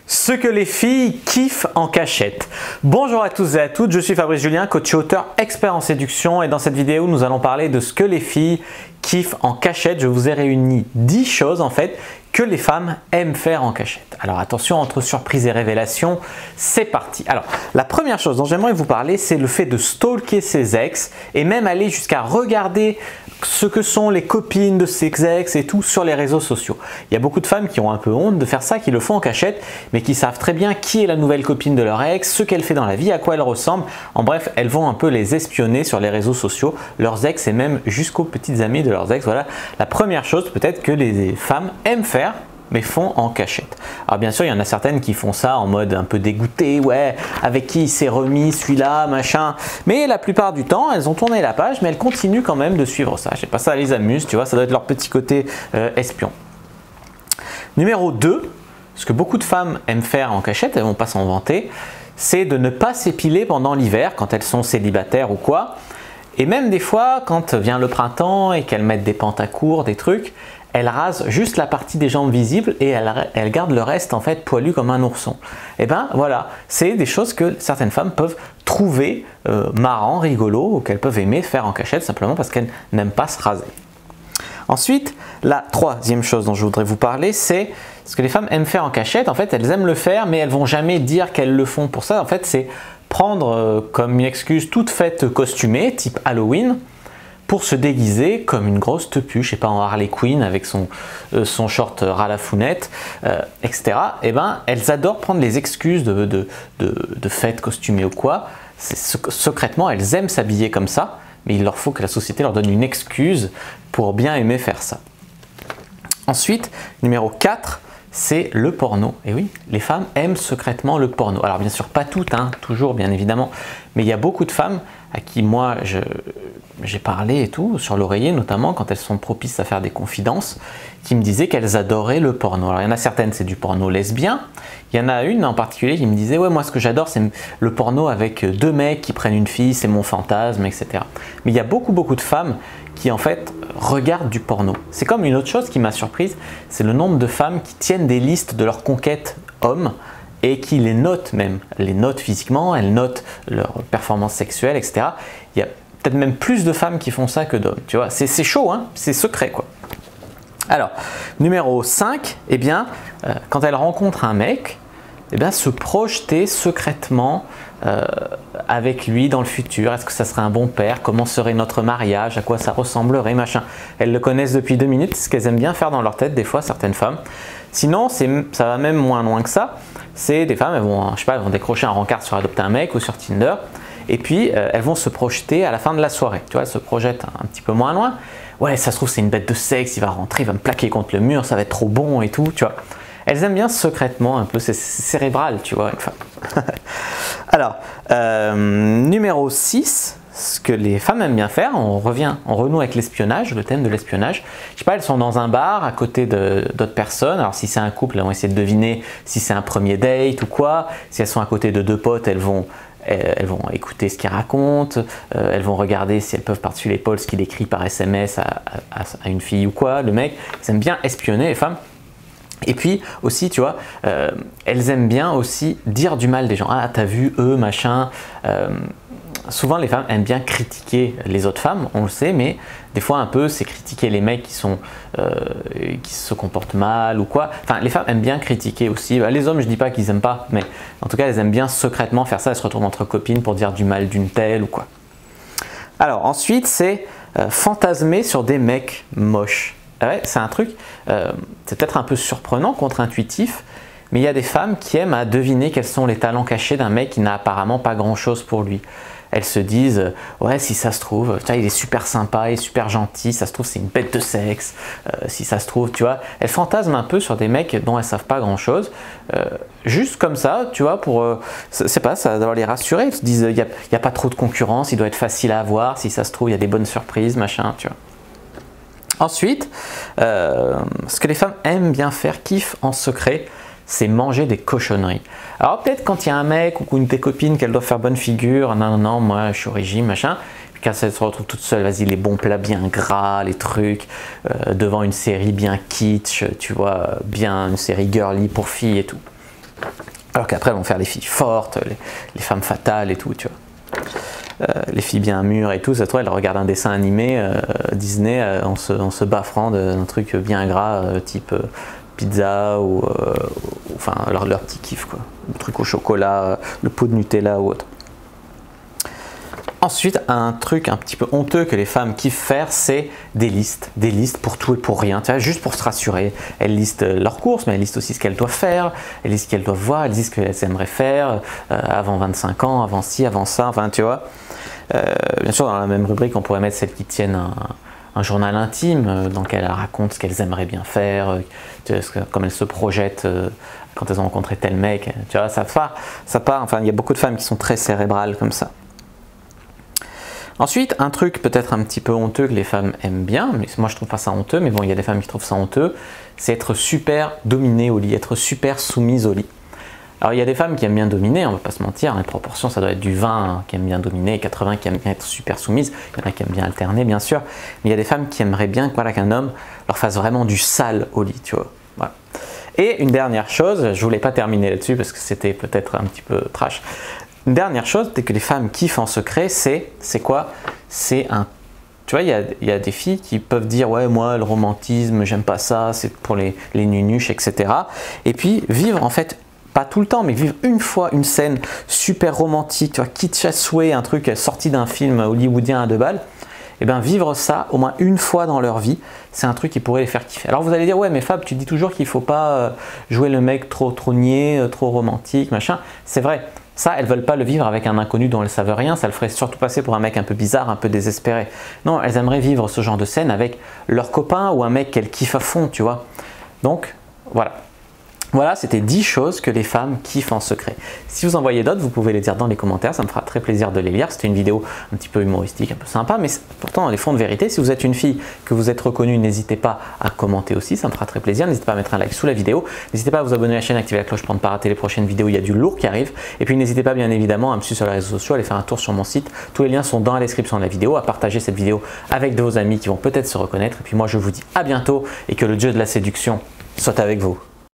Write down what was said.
Ce que les filles kiffent en cachette. Bonjour à tous et à toutes, je suis Fabrice Julien, coach et auteur expert en séduction et dans cette vidéo nous allons parler de ce que les filles kiffent en cachette. Je vous ai réuni 10 choses en fait que les femmes aiment faire en cachette. Alors attention, entre surprise et révélation, c'est parti. Alors la première chose dont j'aimerais vous parler, c'est le fait de stalker ses ex et même aller jusqu'à regarder ce que sont les copines de ses ex et tout sur les réseaux sociaux. Il y a beaucoup de femmes qui ont un peu honte de faire ça, qui le font en cachette, mais qui savent très bien qui est la nouvelle copine de leur ex, ce qu'elle fait dans la vie, à quoi elle ressemble. En bref, elles vont un peu les espionner sur les réseaux sociaux, leurs ex et même jusqu'aux petites amies de leurs ex. Voilà la première chose peut-être que les femmes aiment faire, mais font en cachette. Alors bien sûr, il y en a certaines qui font ça en mode un peu dégoûté, ouais, avec qui il s'est remis celui-là, machin. Mais la plupart du temps, elles ont tourné la page, mais elles continuent quand même de suivre ça. Je sais pas, ça les amuse, tu vois, ça doit être leur petit côté espion. Numéro 2, ce que beaucoup de femmes aiment faire en cachette, elles vont pas s'en vanter, c'est de ne pas s'épiler pendant l'hiver quand elles sont célibataires ou quoi. Et même des fois, quand vient le printemps et qu'elles mettent des pantacourts, des trucs, elles rasent juste la partie des jambes visibles et elles gardent le reste en fait poilu comme un ourson. Et ben voilà, c'est des choses que certaines femmes peuvent trouver marrant, rigolo, ou qu'elles peuvent aimer faire en cachette simplement parce qu'elles n'aiment pas se raser. Ensuite, la troisième chose dont je voudrais vous parler, c'est ce que les femmes aiment faire en cachette. En fait, elles aiment le faire, mais elles vont jamais dire qu'elles le font pour ça. En fait, c'est prendre comme une excuse toute faite costumée, type Halloween, pour se déguiser comme une grosse tepu, je sais pas, en Harley Quinn avec son short ras la founette, etc. Et ben, elles adorent prendre les excuses de fêtes costumées ou quoi. Secrètement, elles aiment s'habiller comme ça, mais il leur faut que la société leur donne une excuse pour bien aimer faire ça. Ensuite, numéro 4, c'est le porno. Et oui, les femmes aiment secrètement le porno. Alors bien sûr, pas toutes, hein, toujours bien évidemment, mais il y a beaucoup de femmes à qui moi j'ai parlé et tout, sur l'oreiller notamment, quand elles sont propices à faire des confidences, qui me disaient qu'elles adoraient le porno. Alors il y en a certaines, c'est du porno lesbien. Il y en a une en particulier qui me disait, ouais, moi ce que j'adore, c'est le porno avec deux mecs qui prennent une fille, c'est mon fantasme, etc. Mais il y a beaucoup de femmes qui en fait regardent du porno. C'est comme une autre chose qui m'a surprise, c'est le nombre de femmes qui tiennent des listes de leurs conquêtes hommes et qui les notent même, les notent physiquement, elles notent leur performance sexuelle, etc. Il y a peut-être même plus de femmes qui font ça que d'hommes, tu vois, c'est chaud, hein, c'est secret quoi. Alors, numéro 5, eh bien, quand elles rencontrent un mec, eh bien, se projeter secrètement avec lui dans le futur. Est-ce que ça serait un bon père? Comment serait notre mariage? À quoi ça ressemblerait? Machin. Elles le connaissent depuis 2 minutes, ce qu'elles aiment bien faire dans leur tête, des fois, certaines femmes. Sinon, ça va même moins loin que ça. C'est des femmes, elles vont, je sais pas, elles vont décrocher un rencard sur Adopter un mec ou sur Tinder. Et puis, elles vont se projeter à la fin de la soirée. Tu vois, elles se projettent un petit peu moins loin. Ouais, ça se trouve, c'est une bête de sexe, il va rentrer, il va me plaquer contre le mur, ça va être trop bon et tout, tu vois. Elles aiment bien secrètement un peu, c'est cérébral, tu vois, une femme. Alors, numéro 6, ce que les femmes aiment bien faire, on renoue avec l'espionnage, le thème de l'espionnage. Je sais pas, elles sont dans un bar à côté d'autres personnes. Alors si c'est un couple, elles vont essayer de deviner si c'est un premier date ou quoi. Si elles sont à côté de 2 potes, elles vont écouter ce qu'ils racontent, elles vont regarder si elles peuvent par-dessus l'épaule ce qu'il écrit par SMS à une fille ou quoi, le mec. Elles aiment bien espionner, les femmes. Et puis aussi, tu vois, elles aiment bien aussi dire du mal des gens. Ah, t'as vu eux, machin. Souvent, les femmes aiment bien critiquer les autres femmes, on le sait, mais des fois un peu, c'est critiquer les mecs qui se comportent mal ou quoi. Enfin, les femmes aiment bien critiquer aussi. Les hommes, je dis pas qu'ils aiment pas, mais en tout cas, elles aiment bien secrètement faire ça. Elles se retrouvent entre copines pour dire du mal d'une telle ou quoi. Alors ensuite, c'est fantasmer sur des mecs moches. Ouais, c'est un truc, c'est peut-être un peu surprenant, contre-intuitif, mais il y a des femmes qui aiment à deviner quels sont les talents cachés d'un mec qui n'a apparemment pas grand-chose pour lui. Elles se disent, ouais, si ça se trouve, il est super sympa, il est super gentil, ça se trouve, c'est une bête de sexe, si ça se trouve, tu vois. Elles fantasment un peu sur des mecs dont elles savent pas grand-chose, juste comme ça, tu vois, pour, c'est pas, ça doit les rassurer. Elles se disent, il y a pas trop de concurrence, il doit être facile à avoir, si ça se trouve, il y a des bonnes surprises, machin, tu vois. Ensuite, ce que les femmes aiment bien faire, kiffent en secret, c'est manger des cochonneries. Alors peut-être quand il y a un mec ou une de tes copines qu'elle doit faire bonne figure, non, moi je suis au régime, machin, puis quand elle se retrouve toute seule, vas-y, les bons plats bien gras, les trucs, devant une série bien kitsch, tu vois, bien une série girly pour filles et tout. Alors qu'après, elles vont faire les filles fortes, les femmes fatales et tout, tu vois. Les filles bien mûres et tout, ça, toi, elles regardent un dessin animé Disney en se baffrant d'un truc bien gras, type pizza ou enfin leur petit kiff, quoi. Le truc au chocolat, le pot de Nutella ou autre. Ensuite, un truc un petit peu honteux que les femmes kiffent faire, c'est des listes pour tout et pour rien, tu vois, juste pour se rassurer. Elles listent leurs courses, mais elles listent aussi ce qu'elles doivent faire, elles listent ce qu'elles doivent voir, elles disent ce qu'elles aimeraient faire avant 25 ans, avant ci, avant ça, enfin tu vois. Bien sûr, dans la même rubrique, on pourrait mettre celles qui tiennent un journal intime dans lequel elles racontent ce qu'elles aimeraient bien faire, comme elles se projettent quand elles ont rencontré tel mec, tu vois, ça part, enfin il y a beaucoup de femmes qui sont très cérébrales comme ça. Ensuite, un truc peut-être un petit peu honteux que les femmes aiment bien, mais moi je trouve pas ça honteux, mais bon, il y a des femmes qui trouvent ça honteux, c'est être super dominée au lit, être super soumise au lit. Alors il y a des femmes qui aiment bien dominer, on va pas se mentir, les proportions ça doit être du 20 qui aiment bien dominer et 80 qui aiment bien être super soumises, il y en a qui aiment bien alterner bien sûr, mais il y a des femmes qui aimeraient bien voilà, qu'un homme leur fasse vraiment du sale au lit, tu vois. Voilà. Et une dernière chose, je voulais pas terminer là-dessus parce que c'était peut-être un petit peu trash. Une dernière chose, c'est que les femmes kiffent en secret, c'est quoi? C'est un... Tu vois, il y a des filles qui peuvent dire « Ouais, moi, le romantisme, j'aime pas ça, c'est pour les nunuches, etc. » Et puis, vivre en fait, pas tout le temps, mais vivre une fois une scène super romantique, tu vois, kitsch à souhait, un truc sorti d'un film hollywoodien à 2 balles, et bien vivre ça au moins une fois dans leur vie, c'est un truc qui pourrait les faire kiffer. Alors vous allez dire, ouais mais Fab, tu dis toujours qu'il ne faut pas jouer le mec trop niais, trop romantique, machin. C'est vrai, ça, elles ne veulent pas le vivre avec un inconnu dont elles ne savent rien, ça le ferait surtout passer pour un mec un peu bizarre, un peu désespéré. Non, elles aimeraient vivre ce genre de scène avec leur copain ou un mec qu'elles kiffent à fond, tu vois. Donc, voilà. Voilà, c'était 10 choses que les femmes kiffent en secret. Si vous en voyez d'autres, vous pouvez les dire dans les commentaires, ça me fera très plaisir de les lire. C'était une vidéo un petit peu humoristique, un peu sympa, mais pourtant les fonds de vérité. Si vous êtes une fille, que vous êtes reconnue, n'hésitez pas à commenter aussi, ça me fera très plaisir. N'hésitez pas à mettre un like sous la vidéo. N'hésitez pas à vous abonner à la chaîne, activer la cloche pour ne pas rater les prochaines vidéos, il y a du lourd qui arrive. Et puis n'hésitez pas bien évidemment à me suivre sur les réseaux sociaux, à aller faire un tour sur mon site. Tous les liens sont dans la description de la vidéo, à partager cette vidéo avec de vos amis qui vont peut-être se reconnaître. Et puis moi je vous dis à bientôt et que le dieu de la séduction soit avec vous.